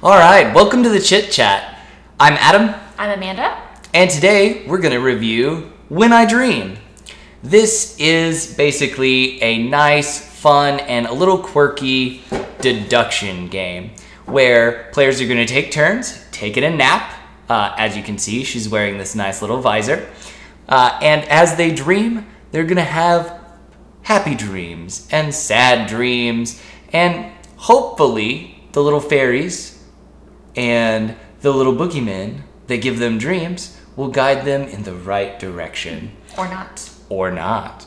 All right, welcome to the Chit Chat. I'm Adam. I'm Amanda. And today we're going to review When I Dream. This is basically a nice, fun, and a little quirky deduction game where players are going to take turns, taking a nap. As you can see, she's wearing this nice little visor. And as they dream, they're going to have happy dreams and sad dreams. And hopefully the little fairies and the little boogeymen that give them dreams will guide them in the right direction. Or not. Or not.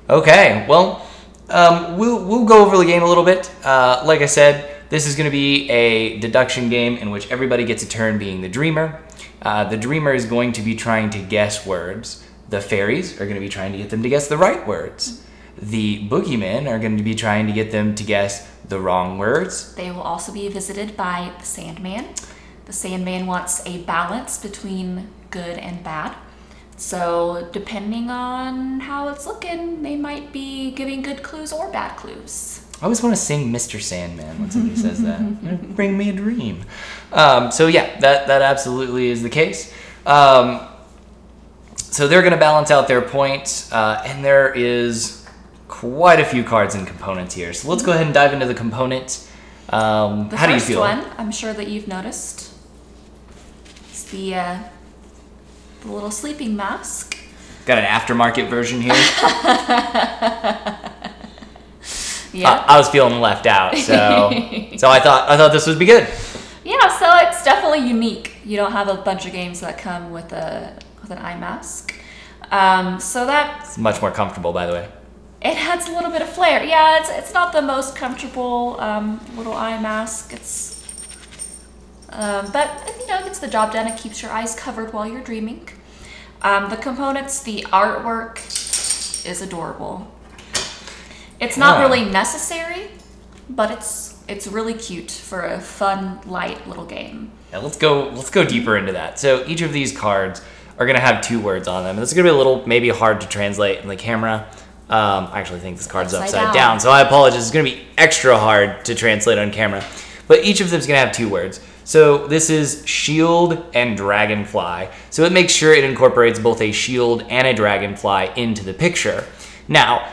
Okay, well, we'll go over the game a little bit. Like I said, this is going to be a deduction game in which everybody gets a turn being the dreamer. The dreamer is going to be trying to guess words. The fairies are going to be trying to get them to guess the right words. The boogeymen are going to be trying to get them to guess the wrong words. They will also be visited by the Sandman. The Sandman wants a balance between good and bad. So depending on how it's looking, they might be giving good clues or bad clues. I always want to sing Mr. Sandman when somebody says that. Bring me a dream. So yeah, that absolutely is the case. So they're going to balance out their points, and there is quite a few cards and components here. So let's go ahead and dive into the components. How do you feel? The first one, I'm sure that you've noticed, is the little sleeping mask. Got an aftermarket version here. Yeah. I was feeling left out, so I thought this would be good. Yeah, so it's definitely unique. You don't have a bunch of games that come with an eye mask. So that's It's much more comfortable, by the way. It adds a little bit of flair. Yeah, it's not the most comfortable little eye mask. But you know, it gets the job done. It keeps your eyes covered while you're dreaming. The components, the artwork is adorable. It's not really necessary, but it's really cute for a fun, light little game. Yeah, let's go deeper into that. So each of these cards are gonna have 2 words on them. And this is gonna be a little maybe hard to translate in the camera. I actually think this card's upside down, so I apologize. It's going to be extra hard to translate on camera. But each of them is going to have 2 words. So this is shield and dragonfly. So it makes sure it incorporates both a shield and a dragonfly into the picture. Now,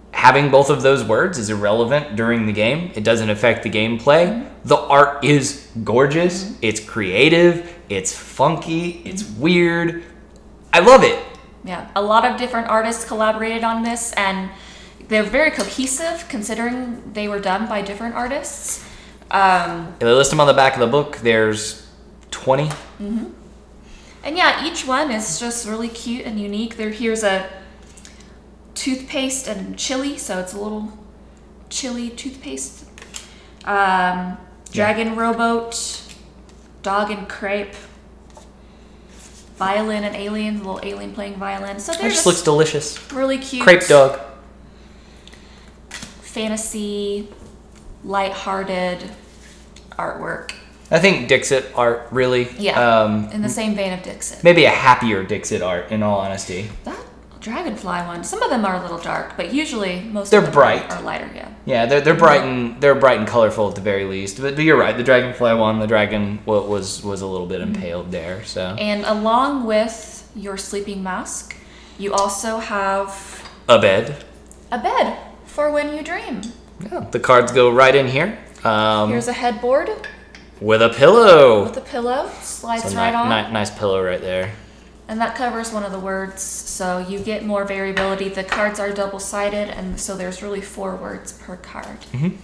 having both of those words is irrelevant during the game. It doesn't affect the gameplay. The art is gorgeous. It's creative. It's funky. It's weird. I love it. Yeah, a lot of different artists collaborated on this, and they're very cohesive considering they were done by different artists. They list them on the back of the book. There's 20. Mm-hmm. And yeah, each one is just really cute and unique. Here's a toothpaste and chili, so it's a little chili toothpaste. Dragon rowboat, dog and crepe. Violin and alien, the little alien playing violin. So It just looks delicious. Really cute. Crepe dog. Fantasy, lighthearted artwork. I think Dixit art really. Yeah. In the same vein of Dixit. Maybe a happier Dixit art, in all honesty. That dragonfly one. Some of them are a little dark, but usually most they're of them bright. Are lighter. Yeah. Yeah, they're bright and colorful at the very least. But you're right. The dragonfly one, the dragon was a little bit impaled there. So. And along with your sleeping mask, you also have a bed. A bed for when you dream. Yeah, the cards go right in here. Here's a headboard. With a pillow. With a pillow, slides so right on. Nice pillow right there. And that covers one of the words, so you get more variability. The cards are double-sided, and so there's really 4 words per card. Mm-hmm.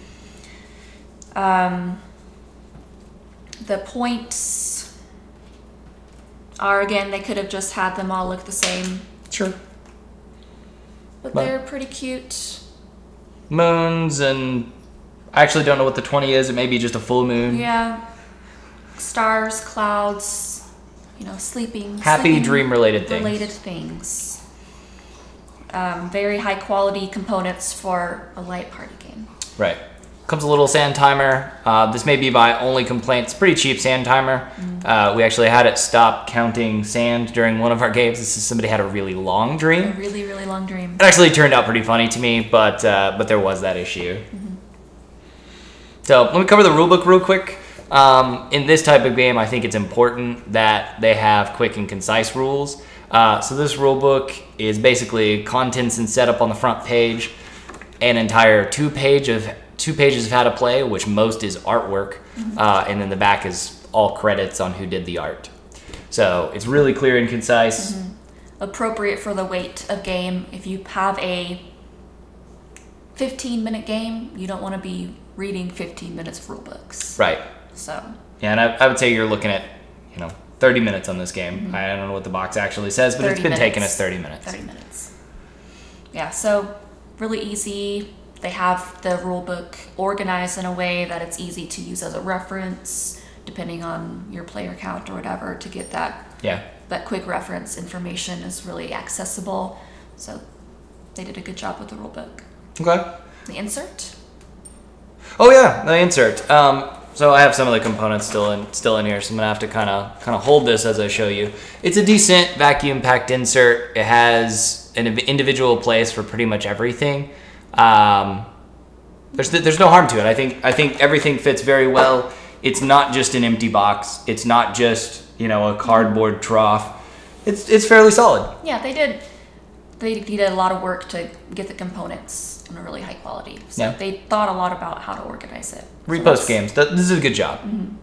The points are, again, they could have just had them all look the same. Sure. But they're pretty cute. Moons, and I actually don't know what the 20 is. It may be just a full moon. Yeah. Stars, clouds. You know, sleeping. Happy dream-related things. Very high-quality components for a light party game. Right. Comes a little sand timer. This may be my only complaint. It's a pretty cheap sand timer. We actually had it stop counting sand during one of our games. This is somebody had a really long dream. A really, really long dream. It actually turned out pretty funny to me, but there was that issue. So let me cover the rulebook real quick. In this type of game, I think it's important that they have quick and concise rules. So this rule book is basically contents and setup on the front page, an entire two pages of how to play, which most is artwork, and then the back is all credits on who did the art. So it's really clear and concise. Appropriate for the weight of game. If you have a 15-minute game, you don't want to be reading 15 minutes of rule books. Right. So. Yeah, and I would say you're looking at, 30 minutes on this game. I don't know what the box actually says, but it's been taking us 30 minutes. 30 minutes. Yeah, so really easy. They have the rule book organized in a way that it's easy to use as a reference, depending on your player count or whatever, to get that. Yeah. That quick reference information is really accessible. So they did a good job with the rule book. Okay. The insert? Oh yeah, the insert. So I have some of the components still in here, so I'm gonna have to kind of hold this as I show you. It's a decent vacuum packed insert. It has an individual place for pretty much everything. There's no harm to it. I think everything fits very well. It's not just an empty box. It's not just a cardboard trough. It's fairly solid. Yeah, they did a lot of work to get the components on a really high quality. So they thought a lot about how to organize it. Repos Games. This is a good job.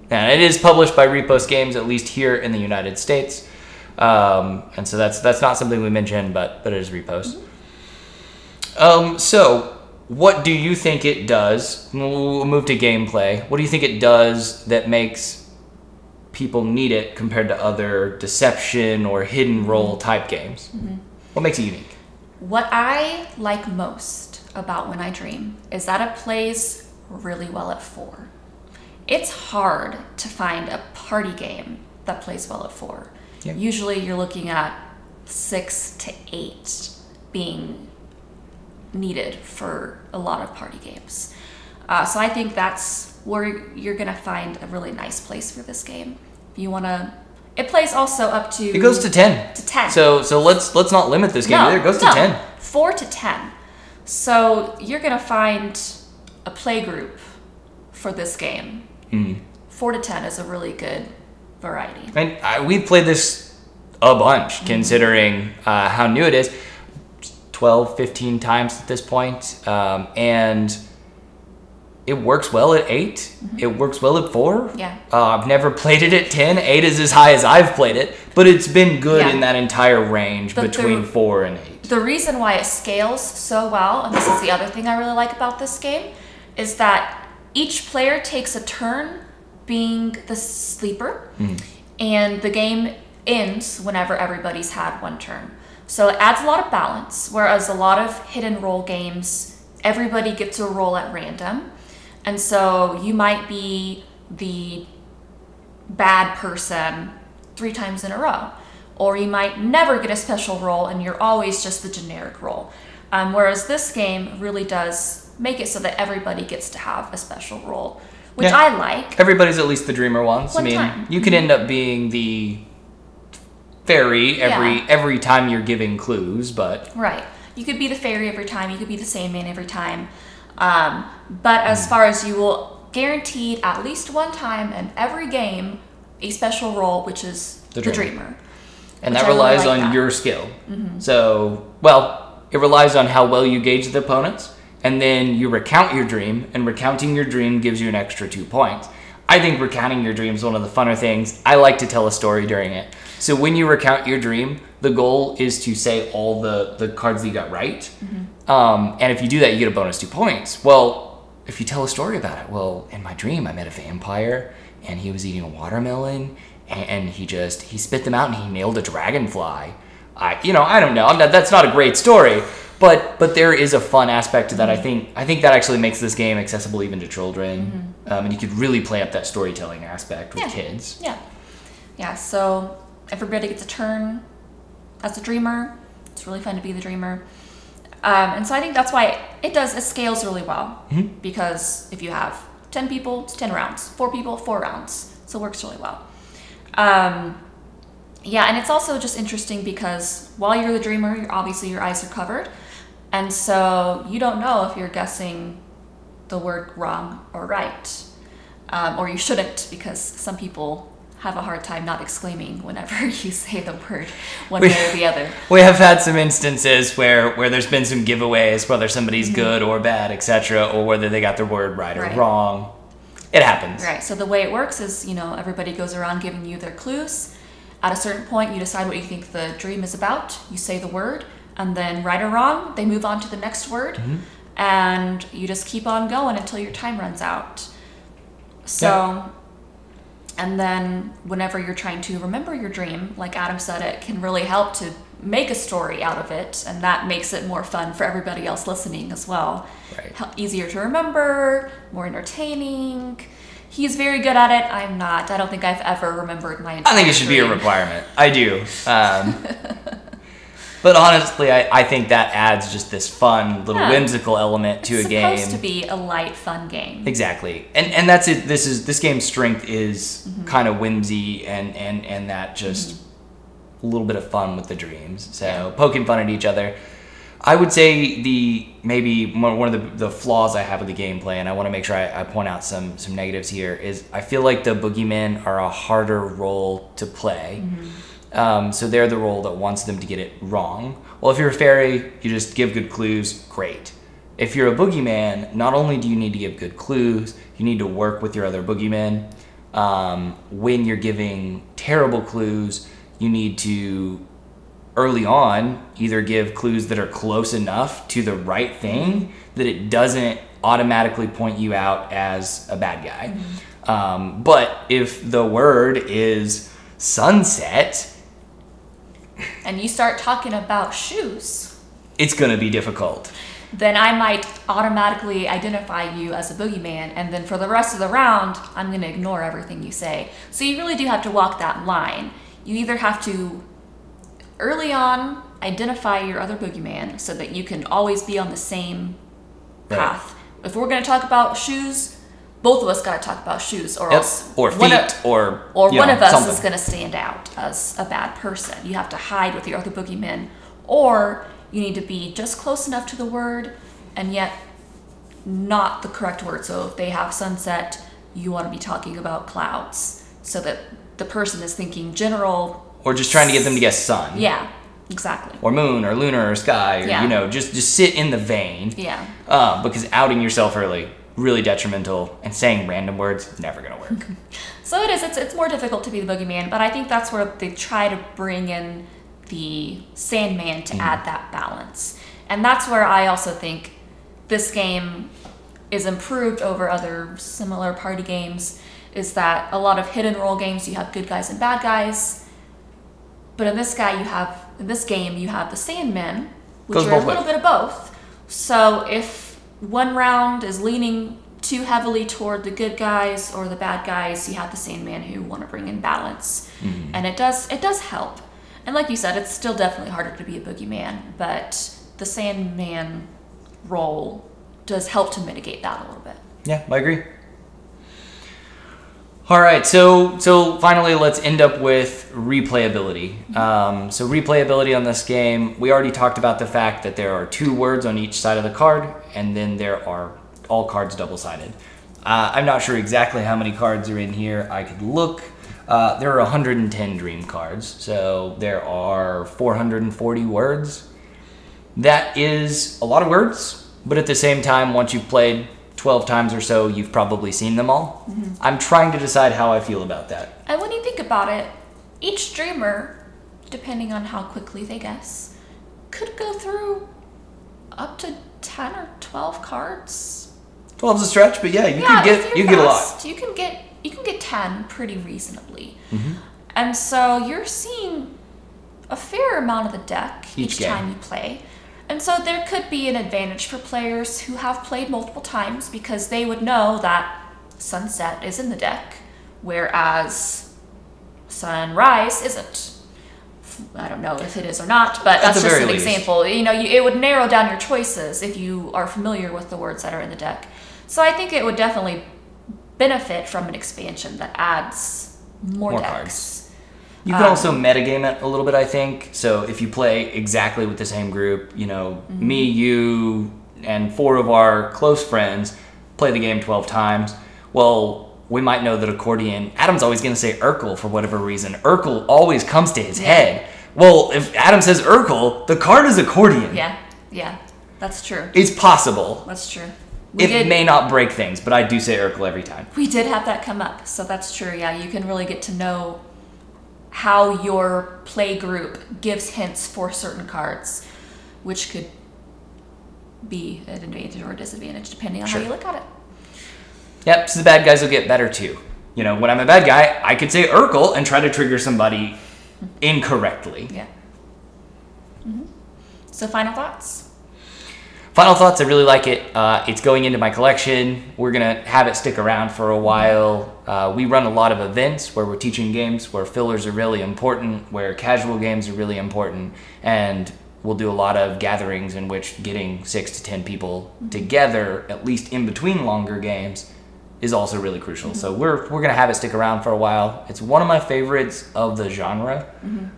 And it is published by Repos Games, at least here in the United States. And so that's not something we mentioned, but it is Repos. So what do you think it does? We'll move to gameplay. What do you think it does that makes people need it compared to other deception or hidden role type games? What makes it unique? What I like most about When I Dream is that it plays really well at 4. It's hard to find a party game that plays well at 4. Yep. Usually you're looking at 6 to 8 being needed for a lot of party games. So I think that's where you're gonna find a really nice place for this game. If you wanna, it plays also up to. It goes to 10. To 10. So let's not limit this game either. It goes to 10. 4 to 10. So you're gonna find a play group for this game. 4 to 10 is a really good variety. And we've played this a bunch, considering how new it is. 12, 15 times at this point. And it works well at 8. It works well at 4. Yeah. I've never played it at 10. 8 is as high as I've played it, but it's been good in that entire range between 4 and 8. The reason why it scales so well, and this is the other thing I really like about this game, is that each player takes a turn being the sleeper, and the game ends whenever everybody's had one turn. So it adds a lot of balance, whereas a lot of hidden role games, everybody gets a roll at random. And so you might be the bad person 3 times in a row. Or you might never get a special roll and you're always just the generic roll. Whereas this game really does make it so that everybody gets to have a special roll, which I like. Everybody's at least the dreamer once. One time. You could end up being the fairy every time you're giving clues, but... Right. You could be the fairy every time. You could be the Sandman every time. But as far as you will guaranteed at least one time in every game a special roll, which is the dreamer. And that relies on your skill. So, well, it relies on how well you gauge the opponents, and then you recount your dream, and recounting your dream gives you an extra 2 points. I think recounting your dream is one of the funner things. I like to tell a story during it. So when you recount your dream, the goal is to say all the cards that you got right. And if you do that, you get a bonus 2 points. Well, if you tell a story about it, well, in my dream, I met a vampire, and he was eating a watermelon, and he spit them out and he nailed a dragonfly. I don't know. That's not a great story, but there is a fun aspect to that. I think that actually makes this game accessible even to children, and you could really play up that storytelling aspect with kids. Yeah. So everybody gets a turn as a dreamer. It's really fun to be the dreamer, and so I think that's why it scales really well, because if you have 10 people, it's 10 rounds. 4 people, 4 rounds. So it works really well. And it's also just interesting because while you're the dreamer, obviously your eyes are covered. And so you don't know if you're guessing the word wrong or right. or you shouldn't, because some people have a hard time not exclaiming whenever you say the word one way or the other. We have had some instances where there's been some giveaways, whether somebody's good or bad, etc., or whether they got their word right or wrong. It happens. Right. So the way it works is, everybody goes around giving you their clues. At a certain point, you decide what you think the dream is about. You say the word, and then right or wrong, they move on to the next word, and you just keep on going until your time runs out. So, and then whenever you're trying to remember your dream, like Adam said, it can really help to make a story out of it, and that makes it more fun for everybody else listening as well. Right. Easier to remember, more entertaining. He's very good at it. I'm not. I don't think I've ever remembered my entire I think it should dream. be a requirement. I do. But honestly, I think that adds just this fun little whimsical element to a game. It's supposed to be a light, fun game. Exactly. And that's it. This game's strength is kind of whimsy and that just a little bit of fun with the dreams. So poking fun at each other. I would say maybe one of the flaws I have with the gameplay, and I want to make sure I point out some negatives here, is I feel like the boogeymen are a harder role to play. So they're the role that wants them to get it wrong. Well, if you're a fairy, you just give good clues, great. If you're a boogeyman, not only do you need to give good clues, you need to work with your other boogeymen. When you're giving terrible clues, you need to, early on, either give clues that are close enough to the right thing that it doesn't automatically point you out as a bad guy. But if the word is sunset, and you start talking about shoes, it's going to be difficult. Then I might automatically identify you as a boogeyman, and then for the rest of the round, I'm going to ignore everything you say. So you really do have to walk that line. You either have to, early on, identify your other boogeyman so that you can always be on the same path. If we're going to talk about shoes, both of us got to talk about shoes, or else or feet, or one of us something is going to stand out as a bad person. You have to hide with your other boogeymen, or you need to be just close enough to the word and yet not the correct word. So if they have sunset, you want to be talking about clouds so that the person is thinking general, or just trying to get them to guess sun. Yeah, exactly. Or moon, or lunar, or sky, or just sit in the vein. Yeah. Because outing yourself early, really detrimental, and saying random words, never gonna work. So it is. It's more difficult to be the boogeyman, but I think that's where they try to bring in the Sandman to add that balance. And that's where I also think this game is improved over other similar party games, is that a lot of hidden role games, you have good guys and bad guys. But in this game, you have the Sandmen, which are a little bit of both. So if one round is leaning too heavily toward the good guys or the bad guys, you have the Sandman who want to bring in balance. And it does help. And like you said, it's still definitely harder to be a boogeyman, but the Sandman role does help to mitigate that a little bit. Yeah, I agree. All right, so finally, let's end up with replayability. So replayability on this game, we already talked about the fact that there are 2 words on each side of the card, and then there are all cards double-sided. I'm not sure exactly how many cards are in here. I could look. There are 110 dream cards, so there are 440 words. That is a lot of words, but at the same time, once you've played 12 times or so, you've probably seen them all. I'm trying to decide how I feel about that. And when you think about it, each dreamer, depending on how quickly they guess, could go through up to 10 or 12 cards. 12's a stretch, but you get a lot. You can get 10 pretty reasonably. And so you're seeing a fair amount of the deck each time you play. And so there could be an advantage for players who have played multiple times, because they would know that sunset is in the deck, whereas sunrise isn't. I don't know if it is or not, but that's just an example. It would narrow down your choices if you are familiar with the words that are in the deck. So I think it would definitely benefit from an expansion that adds more decks. Cards. You can also metagame it a little bit, I think. So if you play exactly with the same group, me, you, and 4 of our close friends play the game 12 times. Well, we might know that accordion, Adam's always going to say Urkel for whatever reason. Urkel always comes to his head. Well, if Adam says Urkel, the card is accordion. Yeah, that's true. It's possible. That's true. It may not break things, but I do say Urkel every time. We did have that come up, so that's true. Yeah, you can really get to know how your play group gives hints for certain cards, which could be an advantage or a disadvantage depending on how you look at it. Yep, so the bad guys will get better too. You know, when I'm a bad guy, I could say Urkel and try to trigger somebody incorrectly. Yeah. So final thoughts? Final thoughts, I really like it. It's going into my collection. We're going to have it stick around for a while. We run a lot of events where we're teaching games, where fillers are really important, where casual games are really important, and we'll do a lot of gatherings in which getting 6 to 10 people together, at least in between longer games, is also really crucial. So we're going to have it stick around for a while. It's one of my favorites of the genre.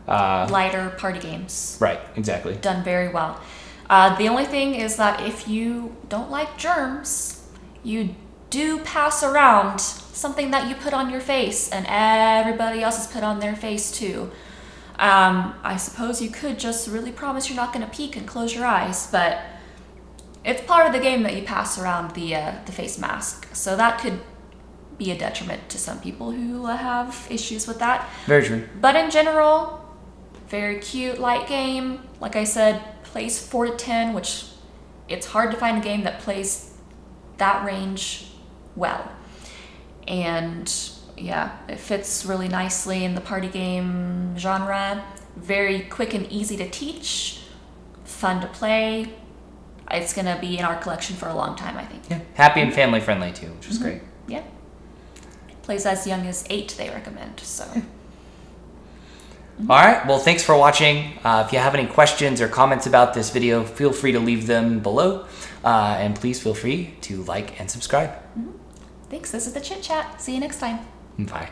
Lighter party games. Right, exactly. Done very well. The only thing is that if you don't like germs, you do pass around something that you put on your face and everybody else has put on their face too. I suppose you could just really promise you're not going to peek and close your eyes, but it's part of the game that you pass around the face mask. So that could be a detriment to some people who have issues with that. Very true. But in general, very cute, light game. Like I said, plays 4 to 10, which it's hard to find a game that plays that range well. And yeah, it fits really nicely in the party game genre. Very quick and easy to teach, fun to play. It's gonna be in our collection for a long time, I think. Yeah, happy and family friendly too, which is great. Yeah. Plays as young as 8, they recommend, so. All right, well, thanks for watching. If you have any questions or comments about this video, feel free to leave them below. And please feel free to like and subscribe. Thanks, this is the Chit Chat. See you next time. Bye.